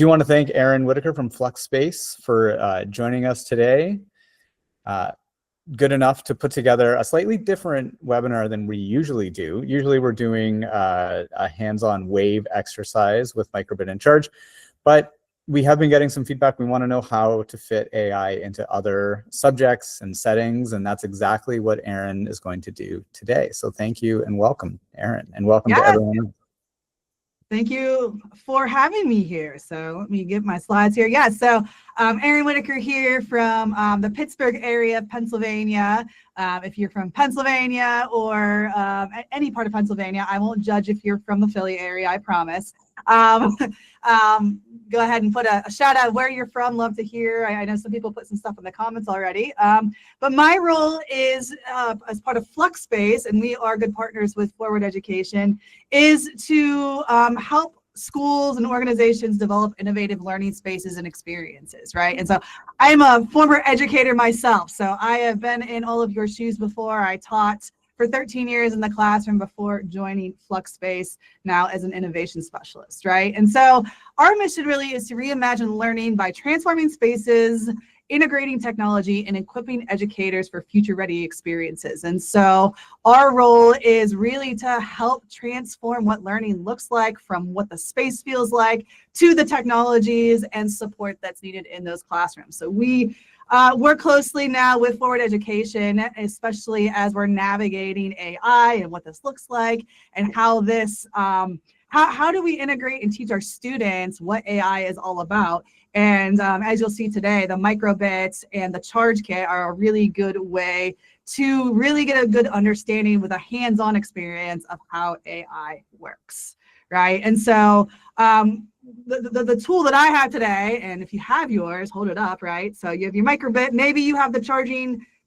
do want to thank Erin Whitaker from Fluxspace for joining us today. Good enough to put together a slightly different webinar than we usually do. Usually we're doing a hands-on wave exercise with microbit in charge, but we have been getting some feedback. We want to know how to fit AI into other subjects and settings, and that's exactly what Erin is going to do today. So thank you and welcome, Erin, and welcome to everyone else. Thank you for having me here. So let me get my slides here. Yeah, so Erin Whitaker here from the Pittsburgh area of Pennsylvania. If you're from Pennsylvania or any part of Pennsylvania, I won't judge if you're from the Philly area, I promise. Go ahead and put a shout out where you're from. Love to hear. I know some people put some stuff in the comments already. But my role is as part of Fluxspace, and we are good partners with Forward Education, is to help schools and organizations develop innovative learning spaces and experiences, right? And so I'm a former educator myself. So I have been in all of your shoes before. I taught for 13 years in the classroom before joining Fluxspace now as an innovation specialist, right? And so our mission really is to reimagine learning by transforming spaces, integrating technology, and equipping educators for future-ready experiences. And so our role is really to help transform what learning looks like from what the space feels like to the technologies and support that's needed in those classrooms. So we work closely now with Forward Education, especially as we're navigating AI and what this looks like and how this, how do we integrate and teach our students what AI is all about. And as you'll see today, the microbits and the charge kit are a really good way to really get a good understanding with a hands-on experience of how AI works, right? And so the tool that I have today, and if you have yours, hold it up, right? So you have your microbit, maybe you have the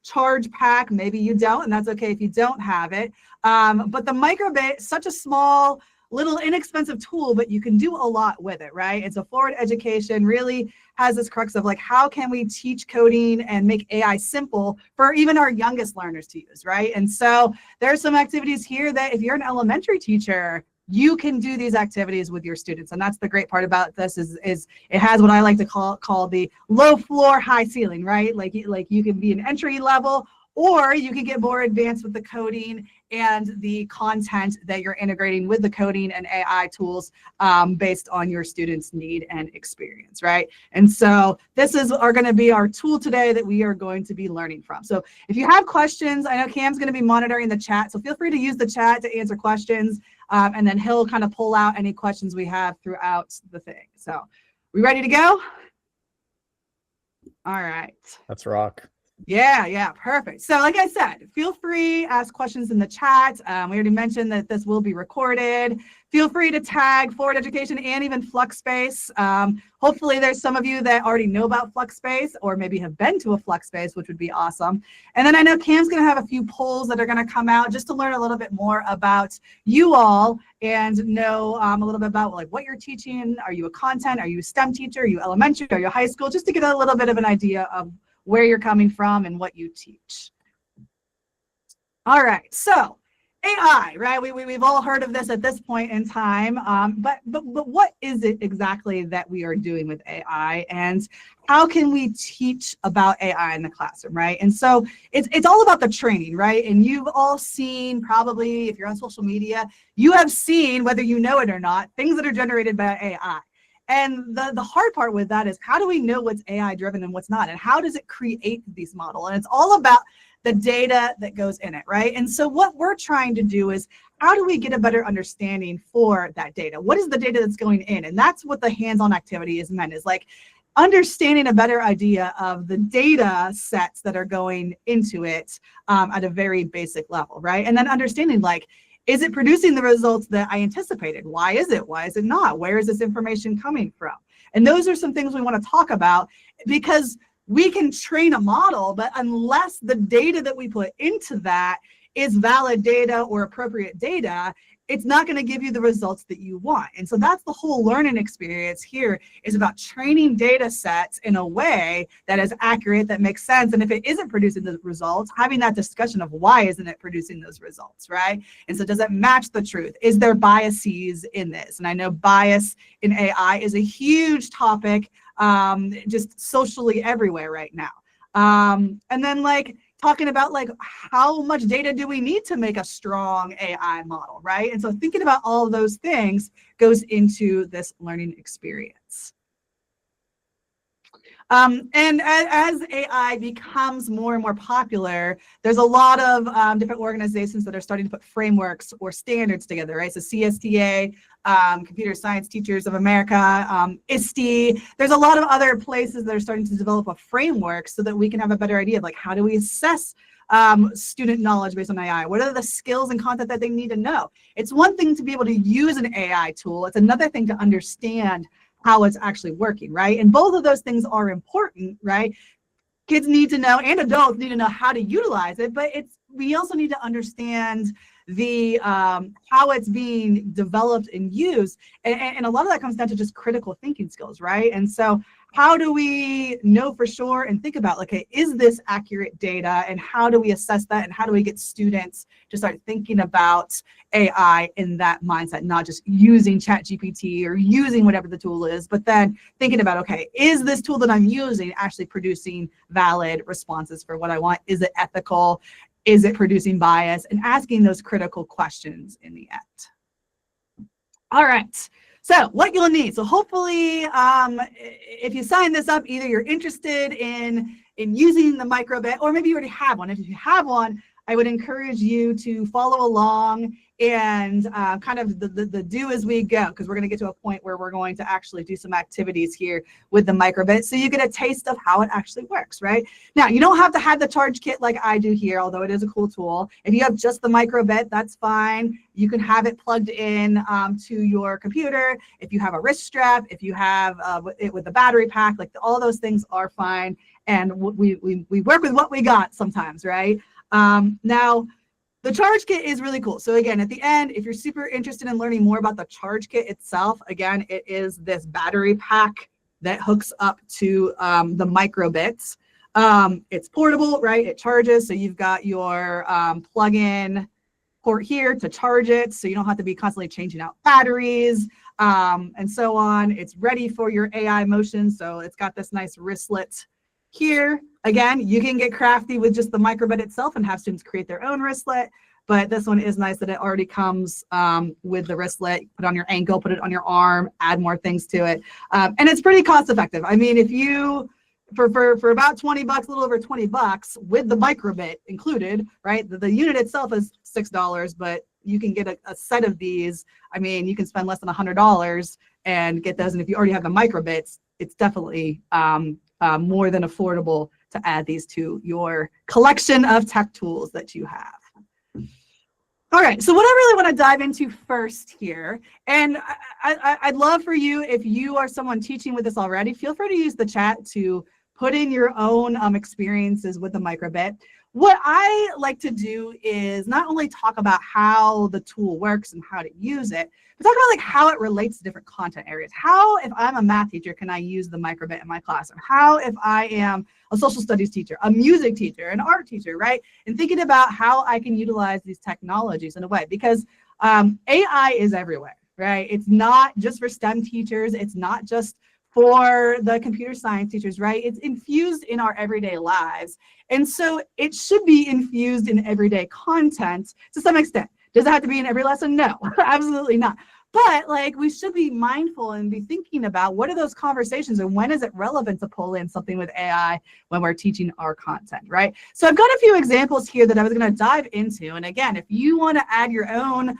charge pack, maybe you don't, and that's okay if you don't have it. But the microbit, such a small, little inexpensive tool, but you can do a lot with it, right? And so Forward Education really has this crux of like, how can we teach coding and make AI simple for even our youngest learners to use, right? And so there's some activities here that if you're an elementary teacher, you can do these activities with your students. And that's the great part about this is it has what I like to call the low floor, high ceiling, right? Like you can be an entry level, or you can get more advanced with the coding and the content that you're integrating with the coding and AI tools based on your students' need and experience, right? And so this are going to be our tool today that we are going to be learning from. So if you have questions, I know Cam's going to be monitoring the chat, so feel free to use the chat to answer questions, and then he'll kind of pull out any questions we have throughout the thing. So we ready to go? All right. Let's rock. Yeah, perfect. So like I said, feel free, ask questions in the chat. We already mentioned that this will be recorded. Feel free to tag Forward Education and even Fluxspace. Hopefully there's some of you that already know about Fluxspace or maybe have been to a Fluxspace, which would be awesome. And then I know Cam's gonna have a few polls that are gonna come out just to learn a little bit more about you all and know a little bit about like what you're teaching. Are you a content? Are you a STEM teacher? Are you elementary? Are you high school? Just to get a little bit of an idea of where you're coming from and what you teach. All right, so AI, right? We've all heard of this at this point in time, but what is it exactly that we are doing with AI, and how can we teach about AI in the classroom, right? And so it's all about the training, right? And you've all seen, probably if you're on social media, you have seen, whether you know it or not, things that are generated by AI. And the hard part with that is how do we know what's AI driven and what's not, and how does it create these models? And it's all about the data that goes in it, right? And so what we're trying to do is how do we get a better understanding for that data? What is the data that's going in? And that's what the hands-on activity is meant, is like understanding a better idea of the data sets that are going into it at a very basic level, right? And then understanding like, is it producing the results that I anticipated? Why is it? Why is it not? Where is this information coming from? And those are some things we want to talk about, because we can train a model, but unless the data that we put into that is valid data or appropriate data, it's not going to give you the results that you want. And so that's the whole learning experience here, is about training data sets in a way that is accurate, that makes sense. And if it isn't producing the results, having that discussion of why isn't it producing those results, right? And so does it match the truth? Is there biases in this? And I know bias in AI is a huge topic, just socially everywhere right now. And then like talking about like how much data do we need to make a strong AI model, right? And so thinking about all of those things goes into this learning experience. And as AI becomes more and more popular, there's a lot of different organizations that are starting to put frameworks or standards together, right? So CSTA, Computer Science Teachers of America, ISTE. There's a lot of other places that are starting to develop a framework so that we can have a better idea of like, how do we assess student knowledge based on AI? What are the skills and content that they need to know? It's one thing to be able to use an AI tool. It's another thing to understand how it's actually working, right? And both of those things are important, right? Kids need to know, and adults need to know how to utilize it, but we also need to understand the how it's being developed and used, and a lot of that comes down to just critical thinking skills, right? And so how do we know for sure and think about, like, okay, is this accurate data, and how do we assess that, and how do we get students to start thinking about AI in that mindset, not just using ChatGPT or using whatever the tool is, but then thinking about, okay, is this tool that I'm using actually producing valid responses for what I want? Is it ethical? Is it producing bias? And asking those critical questions in the end. All right. So what you'll need, so hopefully if you sign this up, either you're interested in using the microbit, or maybe you already have one. If you have one, I would encourage you to follow along and kind of the do as we go, because we're going to get to a point where we're going to actually do some activities here with the microbit, so you get a taste of how it actually works, right? Now, you don't have to have the charge kit like I do here, although it is a cool tool. If you have just the microbit, that's fine. You can have it plugged in to your computer. If you have a wrist strap, if you have it with the battery pack, like all those things are fine. And we work with what we got sometimes, right? Now, the charge kit is really cool. So again, at the end, if you're super interested in learning more about the charge kit itself, again, it is this battery pack that hooks up to the microbits. It's portable, right? It charges. So you've got your plug-in port here to charge it, so you don't have to be constantly changing out batteries and so on. It's ready for your AI motion. So it's got this nice wristlet here. Again, you can get crafty with just the microbit itself and have students create their own wristlet, but this one is nice that it already comes with the wristlet. Put it on your ankle, put it on your arm, add more things to it. And it's pretty cost effective. I mean, if you, for about 20 bucks, a little over 20 bucks with the microbit included, right? The unit itself is $6, but you can get a set of these. I mean, you can spend less than $100 and get those. And if you already have the microbits, it's definitely more than affordable to add these to your collection of tech tools that you have. All right, so what I really want to dive into first here, and I'd love for you, if you are someone teaching with this already, feel free to use the chat to put in your own experiences with the microbit. What I like to do is not only talk about how the tool works and how to use it, but talk about like how it relates to different content areas. How, if I'm a math teacher, can I use the microbit in my classroom? How, if I am a social studies teacher, a music teacher, an art teacher, right? And thinking about how I can utilize these technologies in a way, because AI is everywhere, right? It's not just for STEM teachers. It's not just for the computer science teachers, right? It's infused in our everyday lives. And so it should be infused in everyday content to some extent. Does it have to be in every lesson? No, absolutely not. But like, we should be mindful and be thinking about what are those conversations and when is it relevant to pull in something with AI when we're teaching our content, right? So I've got a few examples here that I was going to dive into. And again, if you want to add your own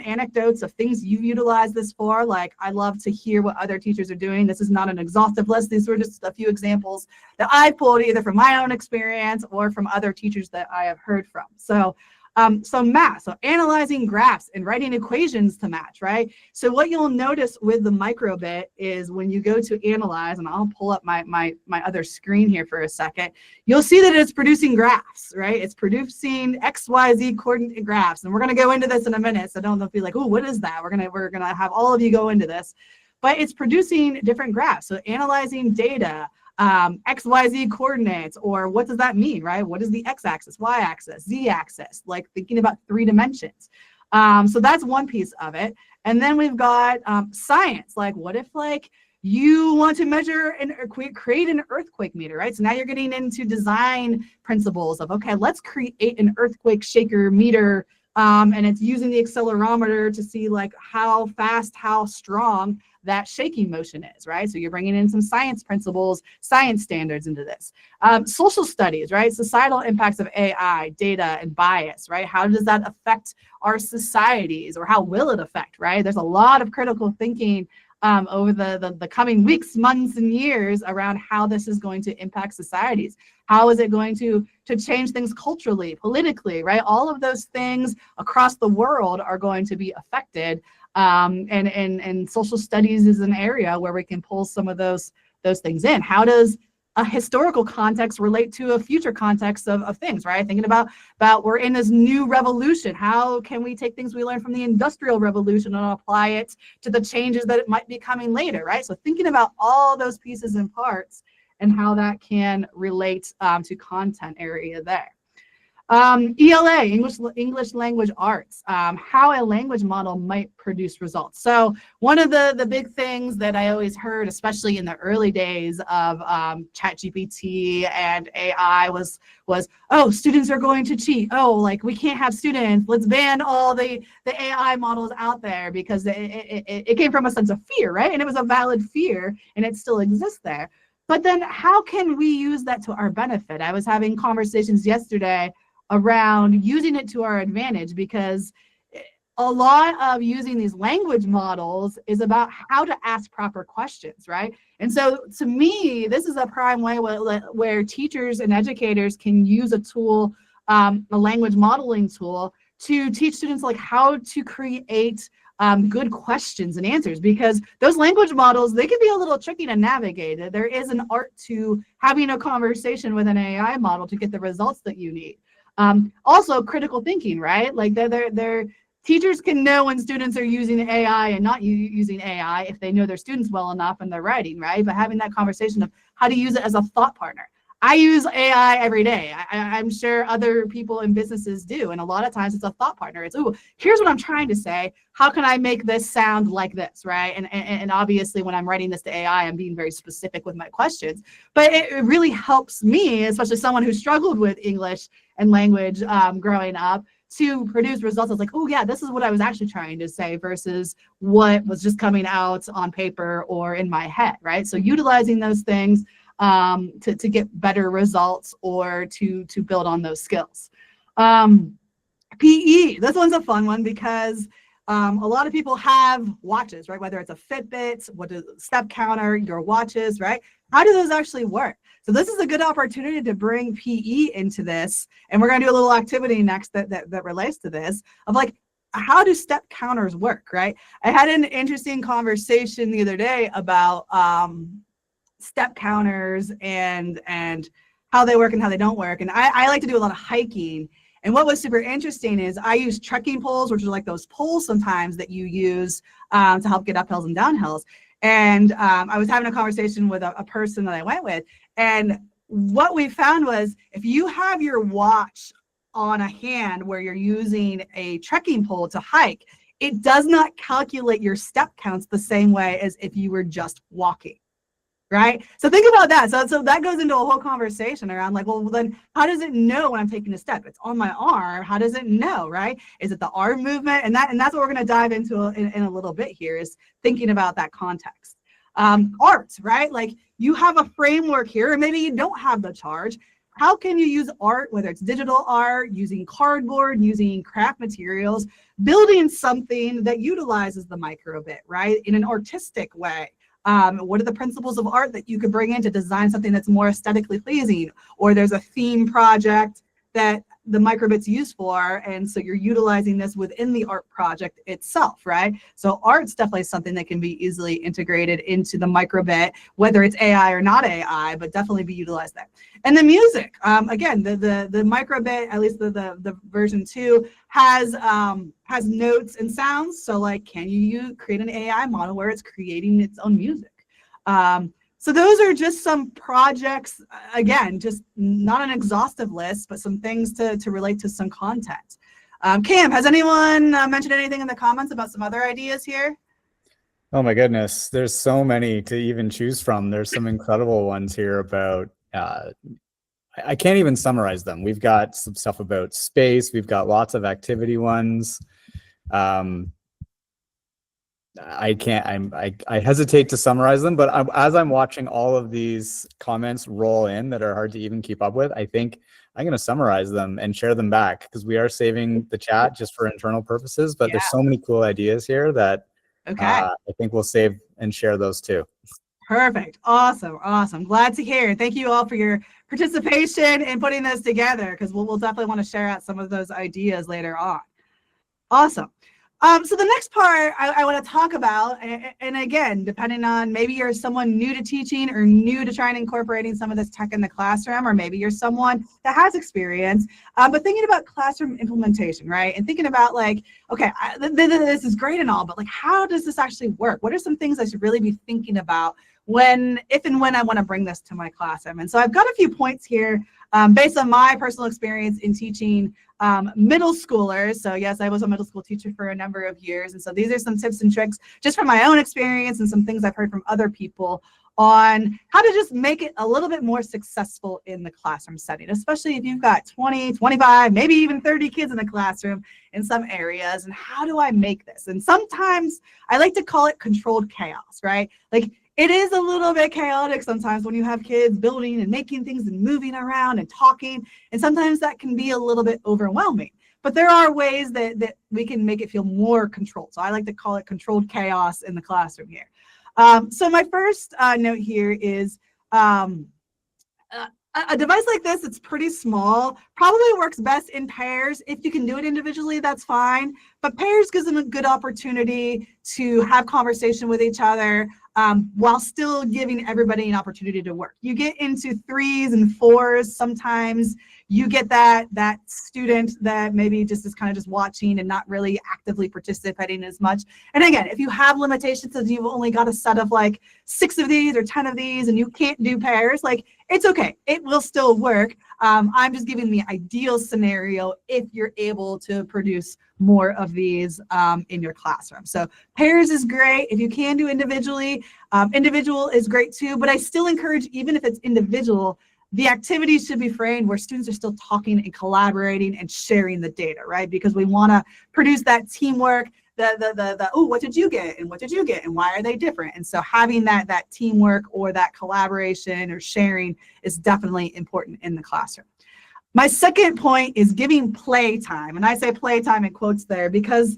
anecdotes of things you've utilized this for, like, I love to hear what other teachers are doing. This is not an exhaustive list. These were just a few examples that I pulled either from my own experience or from other teachers that I have heard from. So So math, so analyzing graphs and writing equations to match, right? So what you'll notice with the microbit is when you go to analyze, and I'll pull up my other screen here for a second, you'll see that it's producing graphs, right? It's producing XYZ coordinate graphs. And we're going to go into this in a minute, so don't feel like, oh, what is that? We're gonna have all of you go into this. But it's producing different graphs. So analyzing data, XYZ coordinates, or what does that mean, right? What is the x-axis, y-axis, z-axis, like thinking about 3 dimensions. So that's one piece of it. And then we've got science, like what if like you want to measure and create an earthquake meter, right? So now you're getting into design principles of, okay, let's create an earthquake shaker meter, and it's using the accelerometer to see like how fast, how strong that shaking motion is, right? So you're bringing in some science principles, science standards into this. Social studies, right? Societal impacts of AI, data, and bias, right? How does that affect our societies, or how will it affect, right? There's a lot of critical thinking over the coming weeks, months, and years around how this is going to impact societies. How is it going to change things culturally, politically, right? All of those things across the world are going to be affected. And social studies is an area where we can pull some of those things in. How does a historical context relate to a future context of things, right? Thinking about we're in this new revolution. How can we take things we learned from the Industrial Revolution and apply it to the changes that it might be coming later, right? So thinking about all those pieces and parts and how that can relate to content area there. ELA, English language arts, how a language model might produce results. So one of the big things that I always heard, especially in the early days of ChatGPT and AI was, oh, students are going to cheat. Oh, like we can't have students. Let's ban all the AI models out there, because it came from a sense of fear, right? And it was a valid fear, and it still exists there. But then how can we use that to our benefit? I was having conversations yesterday around using it to our advantage, because a lot of using these language models is about how to ask proper questions, right? And so to me, this is a prime way where teachers and educators can use a tool, a language modeling tool, to teach students like how to create good questions and answers, because those language models, they can be a little tricky to navigate. There is an art to having a conversation with an AI model to get the results that you need. Also critical thinking, right? Like they're teachers can know when students are using AI and not using AI if they know their students well enough and they're writing, right? But having that conversation of how to use it as a thought partner. I use AI every day. I'm sure other people in businesses do. And a lot of times it's a thought partner. It's, oh, here's what I'm trying to say. How can I make this sound like this, right? And obviously when I'm writing this to AI, I'm being very specific with my questions. But it really helps me, especially someone who struggled with English and language growing up, to produce results. I was like, oh yeah, this is what I was actually trying to say versus what was just coming out on paper or in my head, right? So utilizing those things to get better results or to build on those skills. PE, this one's a fun one, because a lot of people have watches, right? Whether it's a Fitbit, what is step counter, your watches, right? How do those actually work? So this is a good opportunity to bring PE into this. And we're gonna do a little activity next that relates to this, of like, how do step counters work, right? I had an interesting conversation the other day about step counters and how they work and how they don't work. And I like to do a lot of hiking. And what was super interesting is I use trekking poles, which are like those poles sometimes that you use to help get up hills and down hills. And I was having a conversation with a person that I went with. And what we found was, if you have your watch on a hand where you're using a trekking pole to hike, it does not calculate your step counts the same way as if you were just walking. Right? So think about that. So that goes into a whole conversation around like, well, then how does it know when I'm taking a step? It's on my arm. How does it know, right? Is it the arm movement? And that's what we're going to dive into in a little bit here, is thinking about that context. Art, right? Like you have a framework here, and maybe you don't have the charge. How can you use art, whether it's digital art, using cardboard, using craft materials, building something that utilizes the microbit, right? In an artistic way. What are the principles of art that you could bring in to design something that's more aesthetically pleasing? Or there's a theme project that the microbit's used for, and so you're utilizing this within the art project itself, right? So art's definitely something that can be easily integrated into the microbit, whether it's AI or not AI, but definitely be utilized there. And the music, again, the microbit, at least the version 2, has notes and sounds. So like, can you create an AI model where it's creating its own music? So those are just some projects, again, just not an exhaustive list, but some things to relate to some content. Cam, has anyone mentioned anything in the comments about some other ideas here? Oh my goodness, there's so many to even choose from. There's some incredible ones here about, I can't even summarize them. We've got some stuff about space. We've got lots of activity ones. I hesitate to summarize them, but as I'm watching all of these comments roll in that are hard to even keep up with, I think I'm going to summarize them and share them back, because we are saving the chat just for internal purposes, but there's so many cool ideas here that I think we'll save and share those too. Perfect. Awesome. Glad to hear. Thank you all for your participation in putting this together, because we'll definitely want to share out some of those ideas later on. Awesome. So the next part I want to talk about, and again, depending on, maybe you're someone new to teaching or new to trying incorporating some of this tech in the classroom, or maybe you're someone that has experience, but thinking about classroom implementation, right? And thinking about like, okay, this is great and all, but like, how does this actually work? What are some things I should really be thinking about if and when I want to bring this to my classroom? And so I've got a few points here based on my personal experience in teaching middle schoolers. So yes, I was a middle school teacher for a number of years. And so these are some tips and tricks just from my own experience and some things I've heard from other people on how to just make it a little bit more successful in the classroom setting, especially if you've got 20, 25, maybe even 30 kids in the classroom in some areas. And how do I make this? And sometimes I like to call it controlled chaos, right? Like, it is a little bit chaotic sometimes when you have kids building and making things and moving around and talking, and sometimes that can be a little bit overwhelming. But there are ways that we can make it feel more controlled. So I like to call it controlled chaos in the classroom here. So my first note here is a device like this, it's pretty small, probably works best in pairs. If you can do it individually, that's fine. But pairs gives them a good opportunity to have conversation with each other while still giving everybody an opportunity to work. You get into 3s and 4s, sometimes you get that student that maybe just is kind of just watching and not really actively participating as much. And again, if you have limitations, as you've only got a set of like 6 of these or 10 of these and you can't do pairs, like, it's okay, it will still work. I'm just giving the ideal scenario if you're able to produce more of these in your classroom. So pairs is great. If you can do individually, individual is great too, but I still encourage, even if it's individual, the activities should be framed where students are still talking and collaborating and sharing the data, right? Because we want to produce that teamwork, oh, what did you get? And what did you get? And why are they different? And so having that teamwork or that collaboration or sharing is definitely important in the classroom. My second point is giving playtime. And I say playtime in quotes there because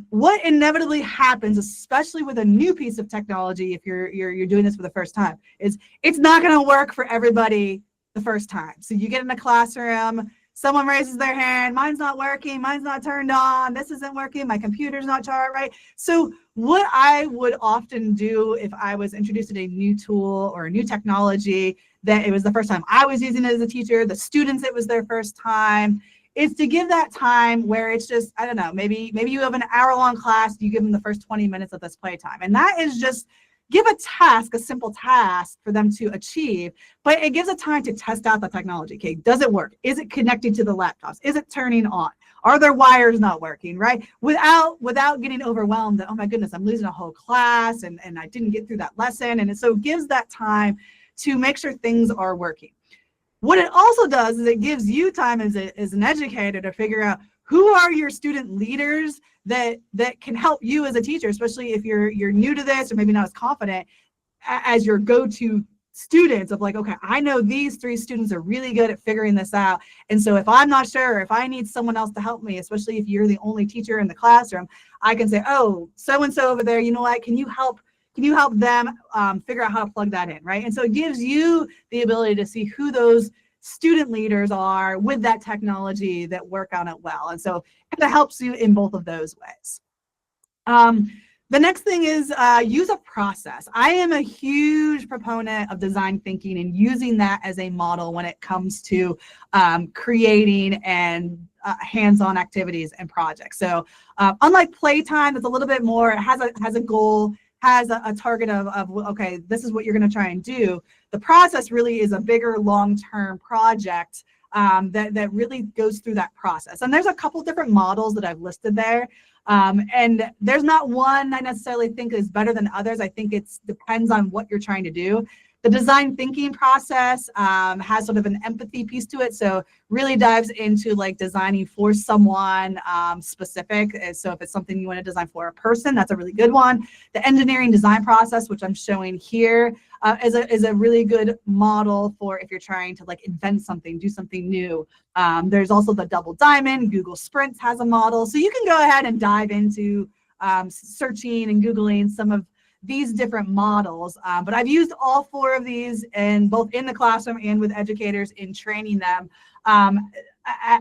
what inevitably happens, especially with a new piece of technology, if you're doing this for the first time, is it's not going to work for everybody the first time. So you get in a classroom, someone raises their hand, mine's not working, mine's not turned on, this isn't working, my computer's not charged right. So what I would often do if I was introduced to a new tool or a new technology that it was the first time I was using it as a teacher, the students it was their first time, is to give that time where it's just, I don't know, maybe you have an hour-long class, you give them the first 20 minutes of this playtime. And that is just give a task, a simple task for them to achieve, but it gives a time to test out the technology. Okay, does it work? Is it connecting to the laptops? Is it turning on? Are there wires not working, right? Without getting overwhelmed that, oh my goodness, I'm losing a whole class and I didn't get through that lesson. And so it gives that time to make sure things are working. What it also does is it gives you time as an educator to figure out who are your student leaders that can help you as a teacher, especially if you're new to this or maybe not as confident, as your go-to students of like, okay, I know these 3 students are really good at figuring this out. And so if I'm not sure, if I need someone else to help me, especially if you're the only teacher in the classroom, I can say, oh, so-and-so over there, you know what, can you help them figure out how to plug that in, right? And so it gives you the ability to see who those student leaders are with that technology that work on it well. And so it helps you in both of those ways. The next thing is use a process. I am a huge proponent of design thinking and using that as a model when it comes to creating and hands-on activities and projects. So unlike playtime, it's a little bit more, it has a goal, has a target of, okay, this is what you're going to try and do. The process really is a bigger long-term project that really goes through that process. And there's a couple different models that I've listed there. And there's not one I necessarily think is better than others. I think it depends on what you're trying to do. The design thinking process has sort of an empathy piece to it. So really dives into like designing for someone specific. So if it's something you want to design for a person, that's a really good one. The engineering design process, which I'm showing here, is a really good model for if you're trying to like invent something, do something new. There's also the double diamond. Google Sprints has a model. So you can go ahead and dive into searching and Googling some of these different models, but I've used all 4 of these and both in the classroom and with educators in training them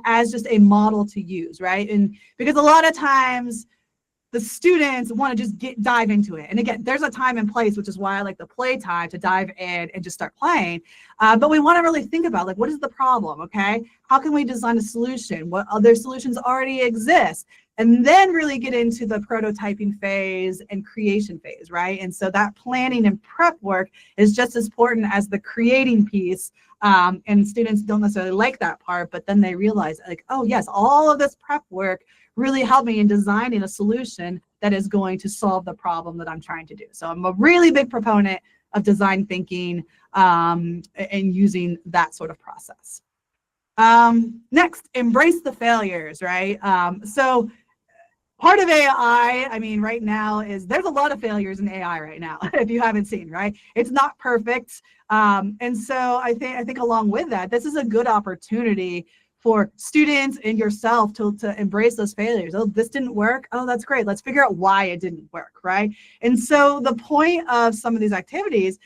as just a model to use, right? And because a lot of times the students want to just dive into it. And again, there's a time and place, which is why I like the play time to dive in and just start playing. But we want to really think about like, what is the problem, okay? How can we design a solution? What other solutions already exist? And then really get into the prototyping phase and creation phase, right? And so that planning and prep work is just as important as the creating piece. And students don't necessarily like that part, but then they realize like, oh yes, all of this prep work really helped me in designing a solution that is going to solve the problem that I'm trying to do. So I'm a really big proponent of design thinking and using that sort of process. Next, embrace the failures, right? So part of AI, I mean, right now is there's a lot of failures in AI right now, if you haven't seen, right? It's not perfect. And so I think along with that, this is a good opportunity for students and yourself to embrace those failures. Oh, this didn't work. Oh, that's great. Let's figure out why it didn't work, right? And so the point of some of these activities,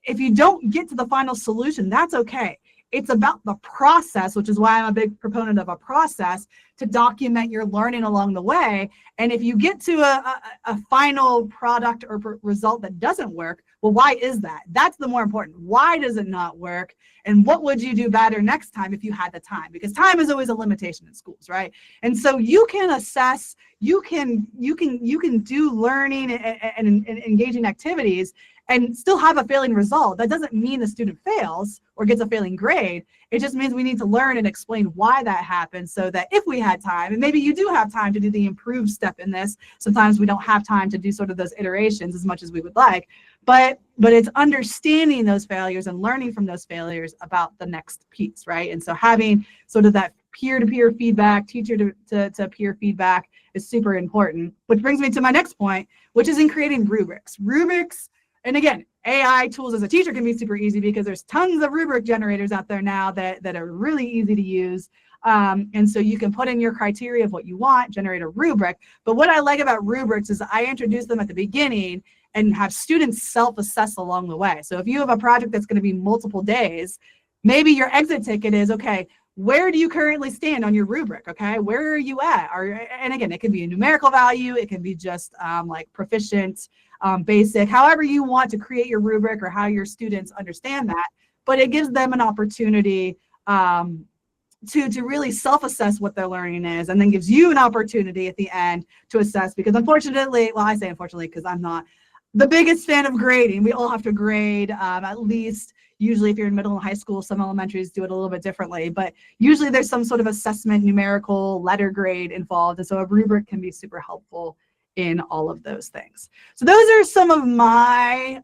if you don't get to the final solution, that's okay. It's about the process, which is why I'm a big proponent of a process to document your learning along the way. And if you get to a final product or result that doesn't work, well, why is that? That's the more important. Why does it not work? And what would you do better next time if you had the time? Because time is always a limitation in schools, right? And so you can assess, you can do learning and engaging activities and still have a failing result. That doesn't mean the student fails or gets a failing grade. It just means we need to learn and explain why that happened so that if we had time, and maybe you do have time to do the improved step in this, sometimes we don't have time to do sort of those iterations as much as we would like, but it's understanding those failures and learning from those failures about the next piece, right? And so having sort of that peer-to-peer feedback, teacher to peer feedback is super important, which brings me to my next point, which is in creating rubrics. Rubrics, and again, AI tools as a teacher can be super easy because there's tons of rubric generators out there now that are really easy to use. And so you can put in your criteria of what you want, generate a rubric. But what I like about rubrics is I introduce them at the beginning and have students self-assess along the way. So if you have a project that's going to be multiple days, maybe your exit ticket is, okay, where do you currently stand on your rubric? Okay, where are you at? And again, it can be a numerical value, it can be just like proficient, basic, however you want to create your rubric or how your students understand that, but it gives them an opportunity to really self-assess what their learning is, and then gives you an opportunity at the end to assess, because unfortunately, well, I say unfortunately because I'm not the biggest fan of grading. We all have to grade at least, usually if you're in middle and high school, some elementaries do it a little bit differently, but usually there's some sort of assessment, numerical, letter grade involved, and so a rubric can be super helpful in all of those things. So those are some of my,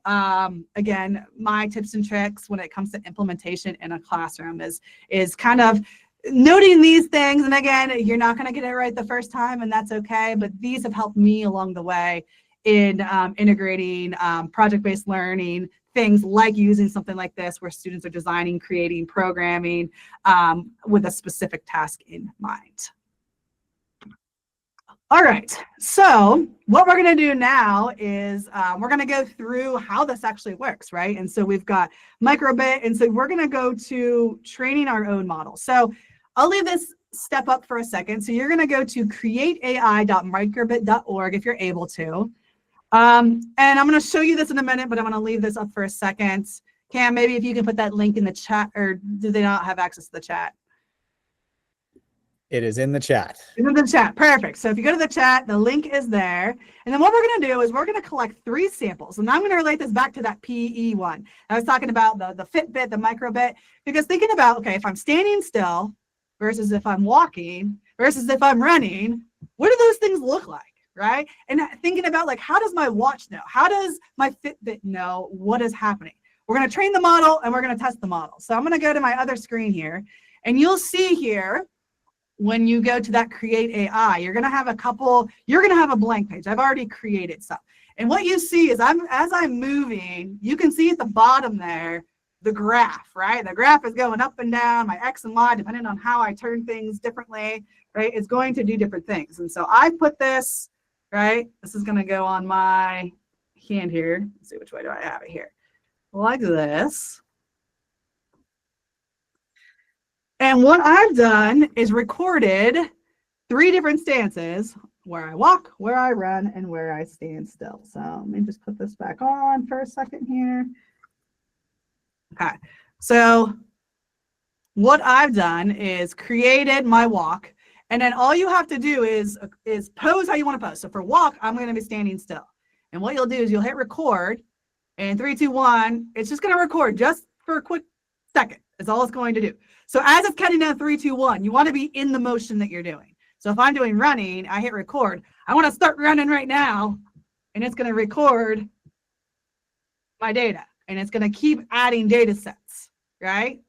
again, my tips and tricks when it comes to implementation in a classroom is kind of noting these things. And again, you're not going to get it right the first time, and that's okay, but these have helped me along the way in integrating project-based learning, things like using something like this where students are designing, creating, programming with a specific task in mind. All right, so what we're going to do now is we're going to go through how this actually works, right? And so we've got microbit, and so we're going to go to training our own model. So I'll leave this step up for a second. So you're going to go to createai.microbit.org if you're able to. And I'm going to show you this in a minute, but I'm going to leave this up for a second. Cam, maybe if you can put that link in the chat, or do they not have access to the chat? It is in the chat. It's in the chat. Perfect. So if you go to the chat, the link is there. And then what we're going to do is we're going to collect 3 samples. And I'm going to relate this back to that PE one. I was talking about the Fitbit, the microbit, because thinking about, okay, if I'm standing still versus if I'm walking versus if I'm running, what do those things look like, right? And thinking about, like, how does my watch know? How does my Fitbit know what is happening? We're going to train the model and we're going to test the model. So I'm going to go to my other screen here, and you'll see here, when you go to that create AI, you're going to have a blank page. I've already created stuff. And what you see is as I'm moving, you can see at the bottom there, the graph, right? The graph is going up and down, my X and Y, depending on how I turn things differently, right? It's going to do different things. And so I put this, right? This is going to go on my hand here. Let's see, which way do I have it here? Like this. And what I've done is recorded 3 different stances, where I walk, where I run, and where I stand still. So let me just put this back on for a second here. Okay, so what I've done is created my walk, and then all you have to do is pose how you want to pose. So for walk, I'm going to be standing still. And what you'll do is you'll hit record, and 3, 2, 1, it's just going to record just for a quick second. That's all it's going to do. So as it's counting down 3, 2, 1, you want to be in the motion that you're doing. So if I'm doing running, I hit record. I want to start running right now, and it's going to record my data, and it's going to keep adding data sets, right?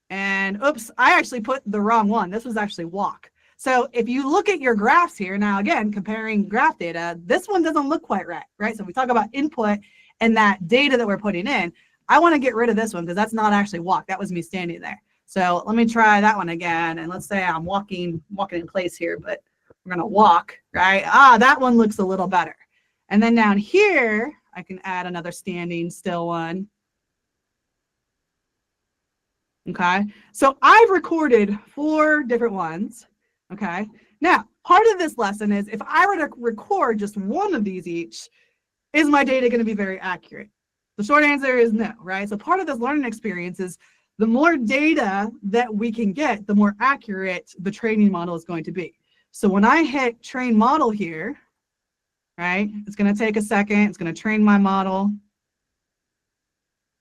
And oops, I actually put the wrong one. This was actually walk. So if you look at your graphs here, now again, comparing graph data, this one doesn't look quite right, right? So we talk about input and that data that we're putting in. I want to get rid of this one because that's not actually walk. That was me standing there. So let me try that one again. And let's say I'm walking in place here, but we're going to walk, right? That one looks a little better. And then down here, I can add another standing still one. Okay. So I've recorded 4 different ones. Okay. Now, part of this lesson is if I were to record just one of these each, is my data going to be very accurate? The short answer is no, right? So part of this learning experience is the more data that we can get, the more accurate the training model is going to be. So when I hit train model here, right, it's going to take a second. It's going to train my model,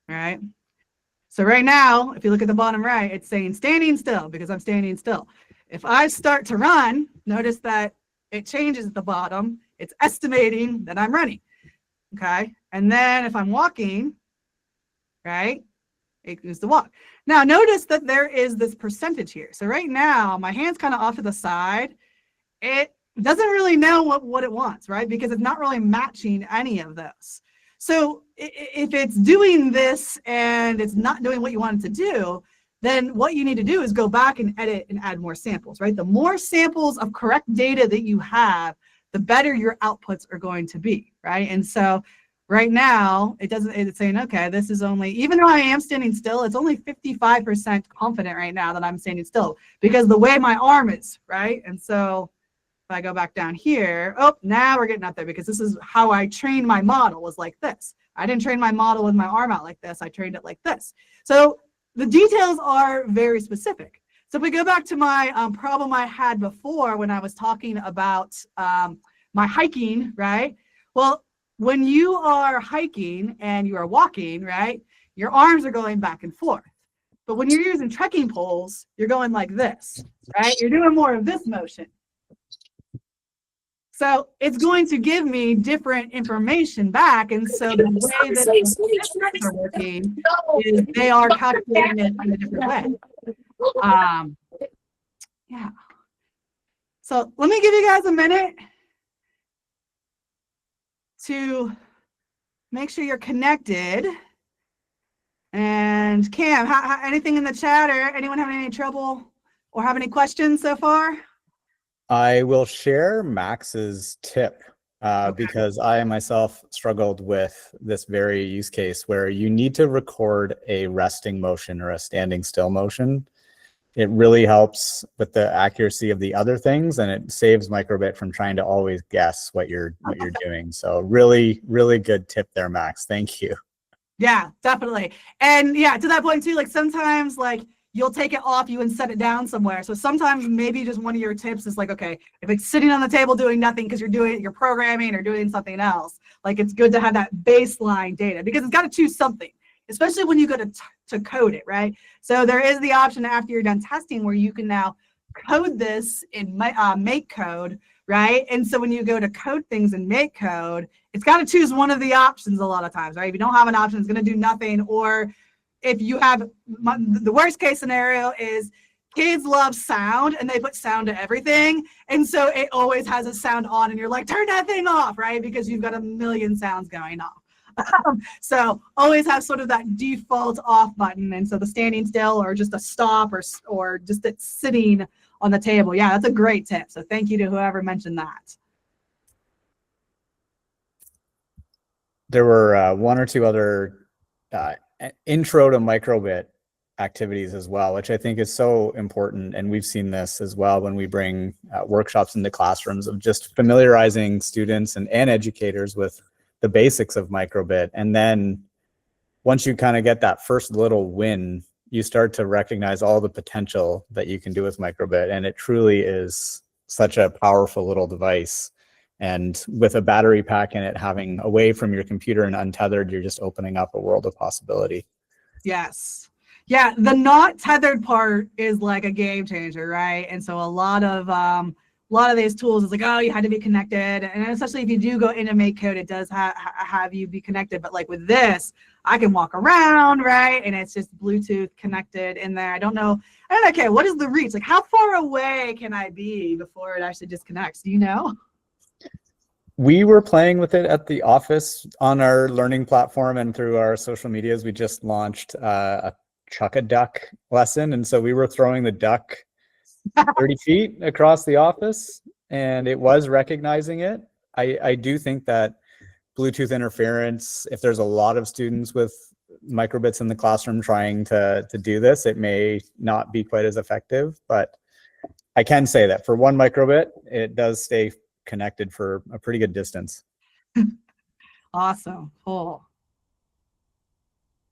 right? So right now, if you look at the bottom right, it's saying standing still because I'm standing still. If I start to run, notice that it changes at the bottom. It's estimating that I'm running, okay? And then if I'm walking, right, it is the walk. Now notice that there is this percentage here. So right now, my hand's kind of off to the side. It doesn't really know what it wants, right? Because it's not really matching any of those. So if it's doing this and it's not doing what you want it to do, then what you need to do is go back and edit and add more samples, right? The more samples of correct data that you have, the better your outputs are going to be, right? And so right now, it's saying, okay, this is only, even though I am standing still, it's only 55% confident right now that I'm standing still because the way my arm is, right? And so if I go back down here, oh, now we're getting up there because this is how I trained my model, was like this. I didn't train my model with my arm out like this. I trained it like this. So the details are very specific. So if we go back to my problem I had before when I was talking about my hiking, right? Well, when you are hiking and you are walking, right, your arms are going back and forth. But when you're using trekking poles, you're going like this, right? You're doing more of this motion. So it's going to give me different information back. And so the way that the are working is they are calculating it in a different way. Yeah. So let me give you guys a minute to make sure you're connected. And Cam, anything in the chat or anyone having any trouble or have any questions so far? I will share Max's tip Okay. because I myself struggled with this very use case where you need to record a resting motion or a standing still motion. It really helps with the accuracy of the other things, and it saves Microbit from trying to always guess what you're doing. So really, really good tip there, Max. Thank you. Yeah, definitely. And yeah, to that point too, like sometimes like you'll take it off you and set it down somewhere. So sometimes maybe just one of your tips is like, okay, if it's sitting on the table doing nothing because you're programming or doing something else, like it's good to have that baseline data because it's got to choose something, especially when you go to code it, right? So there is the option after you're done testing where you can now code this in make code, right? And so when you go to code things in make code, it's got to choose one of the options a lot of times, right? If you don't have an option, it's going to do nothing. Or if you have, the worst case scenario is kids love sound and they put sound to everything. And so it always has a sound on and you're like, turn that thing off, right? Because you've got a million sounds going off. So always have sort of that default off button. And so the standing still or just a stop or just it sitting on the table. Yeah, that's a great tip. So thank you to whoever mentioned that. There were one or two other intro to microbit activities as well, which I think is so important. And we've seen this as well when we bring workshops into classrooms of just familiarizing students and educators with the basics of microbit. And then once you kind of get that first little win, you start to recognize all the potential that you can do with microbit. And it truly is such a powerful little device. And with a battery pack in it, having away from your computer and untethered, you're just opening up a world of possibility. Yes. Yeah, the not tethered part is like a game changer, right? And so a lot of these tools is like, oh, you had to be connected, and especially if you do go into make code, it does have you be connected. But like with this, I can walk around, right? And it's just Bluetooth connected in there. I don't know. Okay, what is the reach? Like, how far away can I be before it actually disconnects? Do you know? We were playing with it at the office on our learning platform and through our social medias. We just launched a chuck a duck lesson. And so we were throwing the duck 30 feet across the office and it was recognizing it. I do think that Bluetooth interference, if there's a lot of students with microbits in the classroom trying to do this, it may not be quite as effective, but I can say that for one microbit, it does stay connected for a pretty good distance. Awesome. Cool.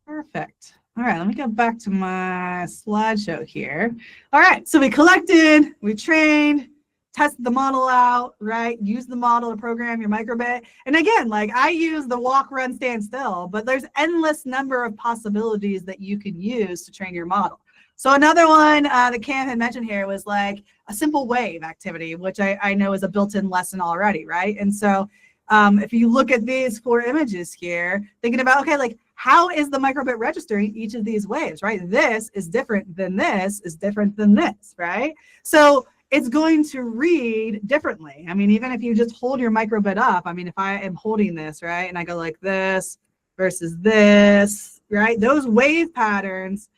Perfect. All right, let me go back to my slideshow here. All right, so we collected, we trained, tested the model out, right? Use the model to program your microbit. And again, like I use the walk, run, stand still, but there's endless number of possibilities that you can use to train your model. So another one that Cam had mentioned here was like a simple wave activity, which I know is a built-in lesson already, right? And so if you look at these 4 images here, thinking about, okay, like how is the microbit registering each of these waves, right? This is different than this is different than this, right? So it's going to read differently. I mean, even if you just hold your microbit up, I mean, if I am holding this, right, and I go like this versus this, right? Those wave patterns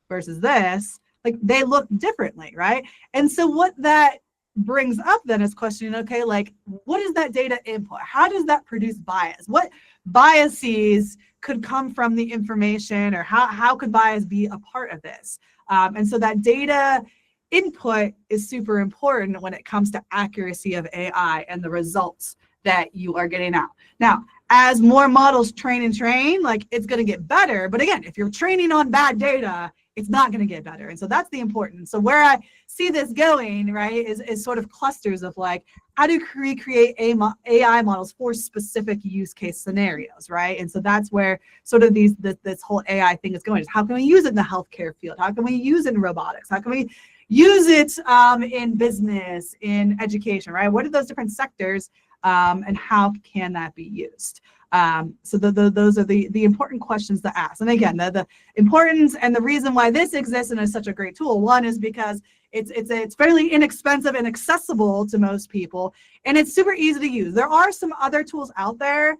versus this, like they look differently, right? And so what that brings up then is questioning, okay, like what is that data input? How does that produce bias? What biases could come from the information, or how could bias be a part of this? And so that data input is super important when it comes to accuracy of AI and the results that you are getting out. Now, as more models train, like it's going to get better. But again, if you're training on bad data, it's not going to get better. And so that's the important. So where I see this going, right, is sort of clusters of like, how to recreate AI models for specific use case scenarios, right? And so that's where sort of this whole AI thing is going. Is how can we use it in the healthcare field? How can we use it in robotics? How can we use it in business, in education, right? What are those different sectors and how can that be used? So those are the important questions to ask. And again, the importance and the reason why this exists and is such a great tool, one is because it's fairly inexpensive and accessible to most people, and it's super easy to use. There are some other tools out there,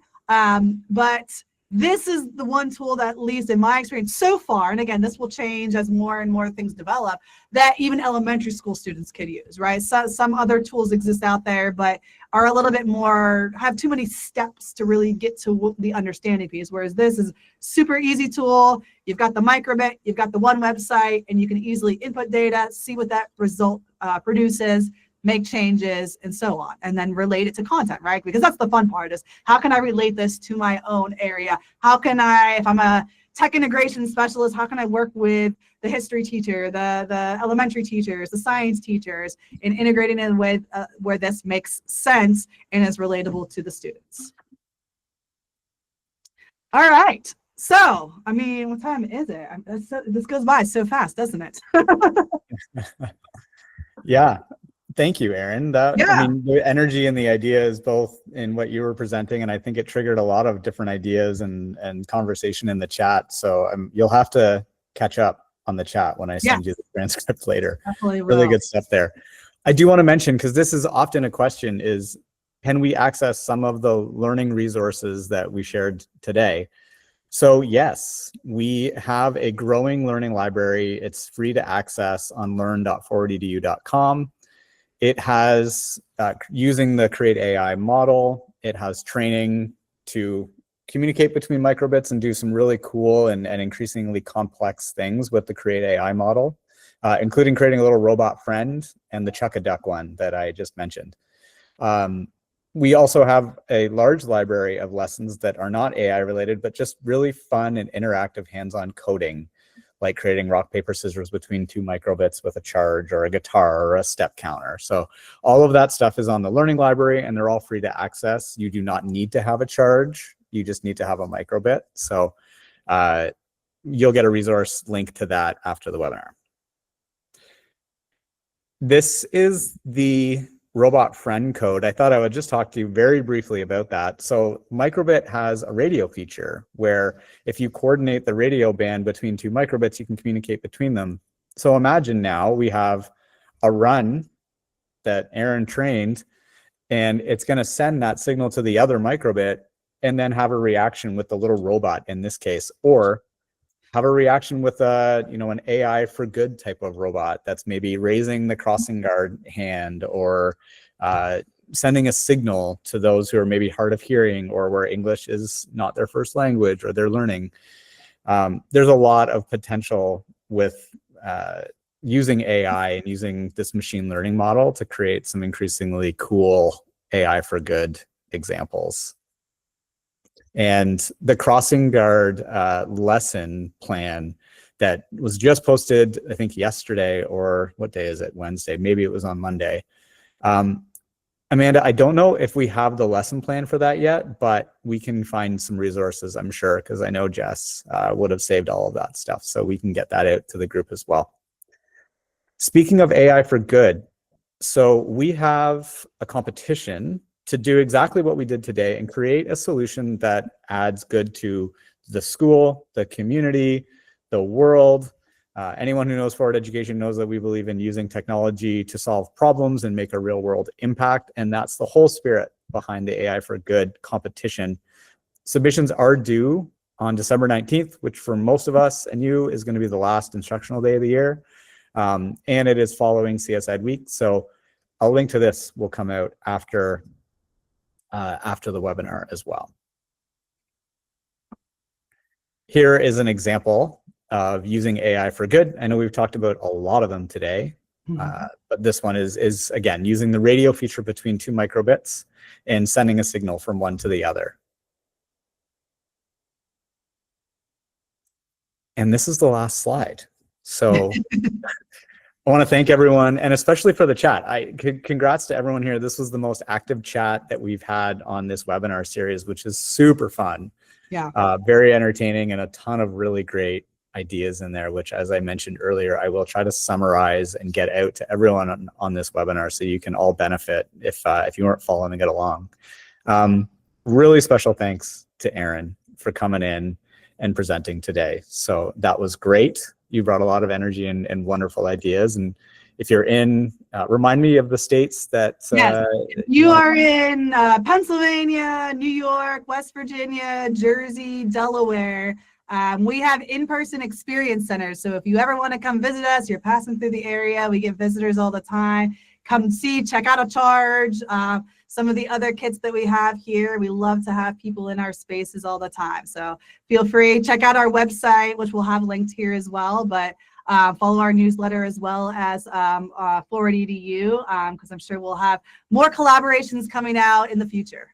but this is the one tool that, at least in my experience so far, and again, this will change as more and more things develop, that even elementary school students could use, right? So some other tools exist out there, but are a little bit more, have too many steps to really get to the understanding piece, whereas this is super easy tool. You've got the microbit, you've got the one website, and you can easily input data, see what that result produces, make changes, and so on, and then relate it to content, right? Because that's the fun part, is how can I relate this to my own area? How can I, if I'm a tech integration specialist, how can I work with the history teacher, the elementary teachers, the science teachers, in integrating in with where this makes sense and is relatable to the students? All right. So, I mean, what time is it? This goes by so fast, doesn't it? Yeah. Thank you, Erin. That, Yeah. I mean, the energy and the ideas both in what you were presenting, and I think it triggered a lot of different ideas and conversation in the chat. So you'll have to catch up on the chat when I send you the transcript later. Definitely will. Really good stuff there. I do want to mention, because this is often a question, is can we access some of the learning resources that we shared today? So yes, we have a growing learning library. It's free to access on learn.forwardedu.com. It has, using the Create AI model, it has training to communicate between microbits and do some really cool and increasingly complex things with the Create AI model, including creating a little robot friend and the Chuck a Duck one that I just mentioned. We also have a large library of lessons that are not AI related, but just really fun and interactive hands-on coding, like creating rock, paper, scissors between two microbits with a charge, or a guitar, or a step counter. So all of that stuff is on the learning library, and they're all free to access. You do not need to have a charge. You just need to have a microbit. So you'll get a resource link to that after the webinar. This is the robot friend code. I thought I would just talk to you very briefly about that. So microbit has a radio feature where if you coordinate the radio band between two microbits, you can communicate between them. So imagine now we have a run that Erin trained, and it's going to send that signal to the other microbit and then have a reaction with the little robot in this case, or have a reaction with an AI for good type of robot that's maybe raising the crossing guard hand, or sending a signal to those who are maybe hard of hearing, or where English is not their first language or they're learning. There's a lot of potential with using AI and using this machine learning model to create some increasingly cool AI for good examples. And the crossing guard lesson plan that was just posted, I think yesterday, or what day is it? Wednesday, maybe it was on Monday. Amanda, I don't know if we have the lesson plan for that yet, but we can find some resources, I'm sure, because I know Jess would have saved all of that stuff. So we can get that out to the group as well. Speaking of AI for good, so we have a competition to do exactly what we did today and create a solution that adds good to the school, the community, the world. Anyone who knows Forward Education knows that we believe in using technology to solve problems and make a real world impact. And that's the whole spirit behind the AI for Good competition. Submissions are due on December 19th, which for most of us and you is going to be the last instructional day of the year. And it is following CSEd week. So a link to this will come out after the webinar as well. Here is an example of using AI for good. I know we've talked about a lot of them today, but this one is again, using the radio feature between two microbits and sending a signal from one to the other. And this is the last slide. So I want to thank everyone, and especially for the chat. Congrats to everyone here. This was the most active chat that we've had on this webinar series, which is super fun. Yeah. Very entertaining, and a ton of really great ideas in there, which, as I mentioned earlier, I will try to summarize and get out to everyone on this webinar so you can all benefit if you weren't following it along. Really special thanks to Erin for coming in and presenting today. So that was great. You brought a lot of energy and wonderful ideas, and if you're in, remind me of the states that Yes, you are in Pennsylvania, New York, West Virginia, Jersey, Delaware. We have in-person experience centers. So if you ever want to come visit us, you're passing through the area, we get visitors all the time. Come see, check out a charge. Some of the other kits that we have here, we love to have people in our spaces all the time. So feel free, check out our website, which we'll have linked here as well. But follow our newsletter as well as Forward EDU, because I'm sure we'll have more collaborations coming out in the future.